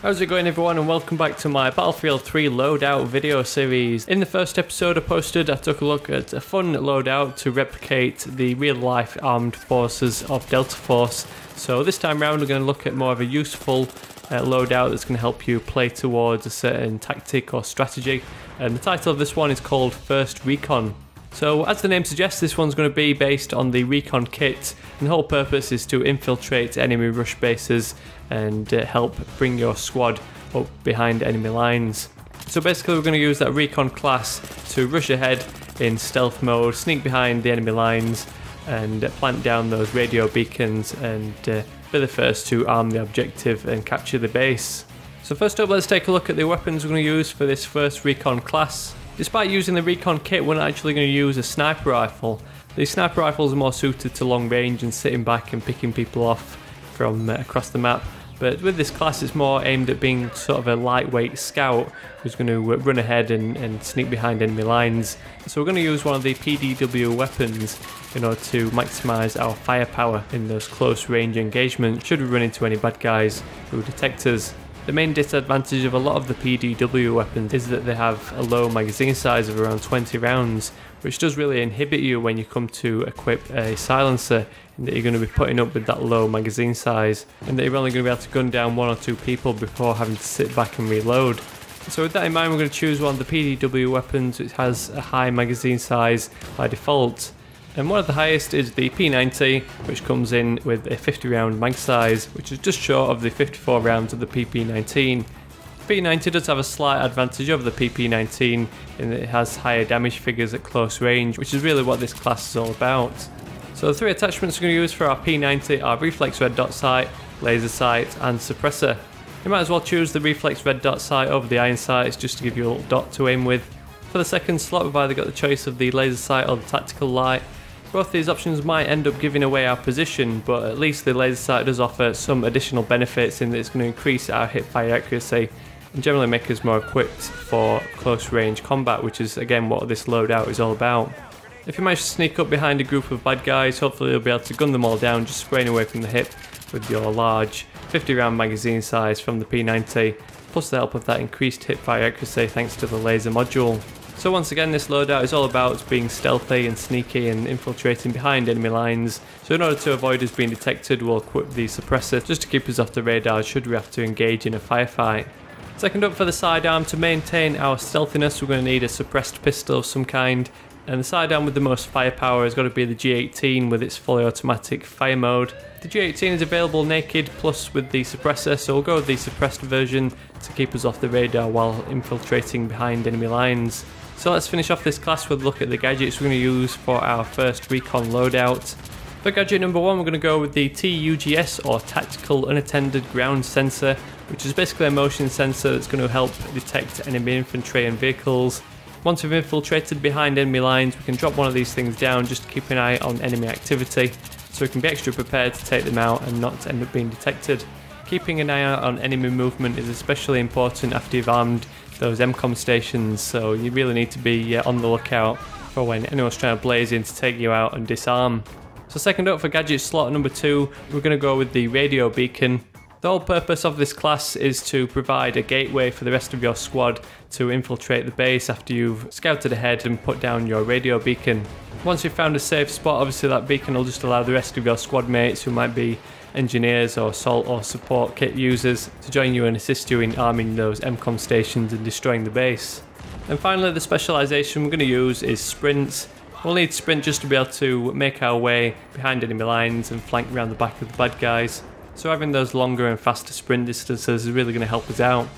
How's it going everyone, and welcome back to my Battlefield 3 Loadout video series. In the first episode I took a look at a fun loadout to replicate the real life armed forces of Delta Force. So this time around we're going to look at more of a useful loadout that's going to help you play towards a certain tactic or strategy. And the title of this one is called First Recon. So as the name suggests, this one's going to be based on the Recon kit, and the whole purpose is to infiltrate enemy rush bases and help bring your squad up behind enemy lines. So basically we're going to use that Recon class to rush ahead in stealth mode, sneak behind the enemy lines and plant down those radio beacons and be the first to arm the objective and capture the base. So first up, let's take a look at the weapons we're going to use for this first Recon class. Despite using the Recon kit, we're not actually going to use a sniper rifle. These sniper rifles are more suited to long range and sitting back and picking people off from across the map. But with this class it's more aimed at being sort of a lightweight scout who's going to run ahead and sneak behind enemy lines. So we're going to use one of the PDW weapons in order to maximise our firepower in those close range engagements should we run into any bad guys who detect us. The main disadvantage of a lot of the PDW weapons is that they have a low magazine size of around 20 rounds, which does really inhibit you when you come to equip a silencer, in that you're going to be putting up with that low magazine size and that you're only going to be able to gun down one or two people before having to sit back and reload. So with that in mind, we're going to choose one of the PDW weapons which has a high magazine size by default. And one of the highest is the P90, which comes in with a 50 round mag size, which is just short of the 54 rounds of the PP19. The P90 does have a slight advantage over the PP19 in that it has higher damage figures at close range, which is really what this class is all about. So the three attachments we're going to use for our P90 are reflex red dot sight, laser sight and suppressor. You might as well choose the reflex red dot sight over the iron sights just to give you a little dot to aim with. For the second slot we've either got the choice of the laser sight or the tactical light. Both these options might end up giving away our position, but at least the laser sight does offer some additional benefits in that it's going to increase our hip fire accuracy and generally make us more equipped for close range combat, which is again what this loadout is all about. If you manage to sneak up behind a group of bad guys, hopefully you'll be able to gun them all down just spraying away from the hip with your large 50 round magazine size from the P90, plus the help of that increased hip fire accuracy thanks to the laser module. So once again, this loadout is all about being stealthy and sneaky and infiltrating behind enemy lines. So in order to avoid us being detected, we'll equip the suppressor just to keep us off the radar should we have to engage in a firefight. Second up, for the sidearm, to maintain our stealthiness we're going to need a suppressed pistol of some kind. And the sidearm with the most firepower has got to be the G18 with its fully automatic fire mode. The G18 is available naked plus with the suppressor, so we'll go with the suppressed version to keep us off the radar while infiltrating behind enemy lines. So let's finish off this class with a look at the gadgets we're going to use for our first Recon loadout. For gadget number one, we're going to go with the TUGS, or Tactical Unattended Ground Sensor, which is basically a motion sensor that's going to help detect enemy infantry and vehicles. Once we've infiltrated behind enemy lines, we can drop one of these things down just to keep an eye on enemy activity, so we can be extra prepared to take them out and not end up being detected. Keeping an eye out on enemy movement is especially important after you've armed those MCOM stations, so you really need to be on the lookout for when anyone's trying to blaze in to take you out and disarm. So second up, for gadget slot number 2, we're going to go with the radio beacon. The whole purpose of this class is to provide a gateway for the rest of your squad to infiltrate the base after you've scouted ahead and put down your radio beacon. Once you've found a safe spot, obviously that beacon will just allow the rest of your squad mates who might be engineers or assault or support kit users to join you and assist you in arming those MCOM stations and destroying the base. And finally, the specialisation we're going to use is sprints. We'll need sprint just to be able to make our way behind enemy lines and flank around the back of the bad guys. So having those longer and faster sprint distances is really going to help us out.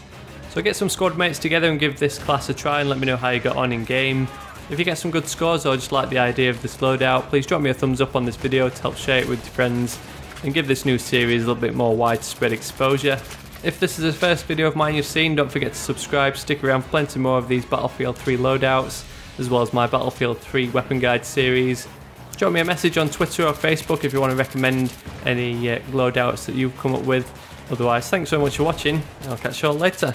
So get some squad mates together and give this class a try and let me know how you got on in game. If you get some good scores or just like the idea of this loadout, please drop me a thumbs up on this video to help share it with your friends and give this new series a little bit more widespread exposure. If this is the first video of mine you've seen, don't forget to subscribe, stick around for plenty more of these Battlefield 3 loadouts, as well as my Battlefield 3 weapon guide series. Drop me a message on Twitter or Facebook if you want to recommend any loadouts that you've come up with. Otherwise, thanks so much for watching, and I'll catch you all later.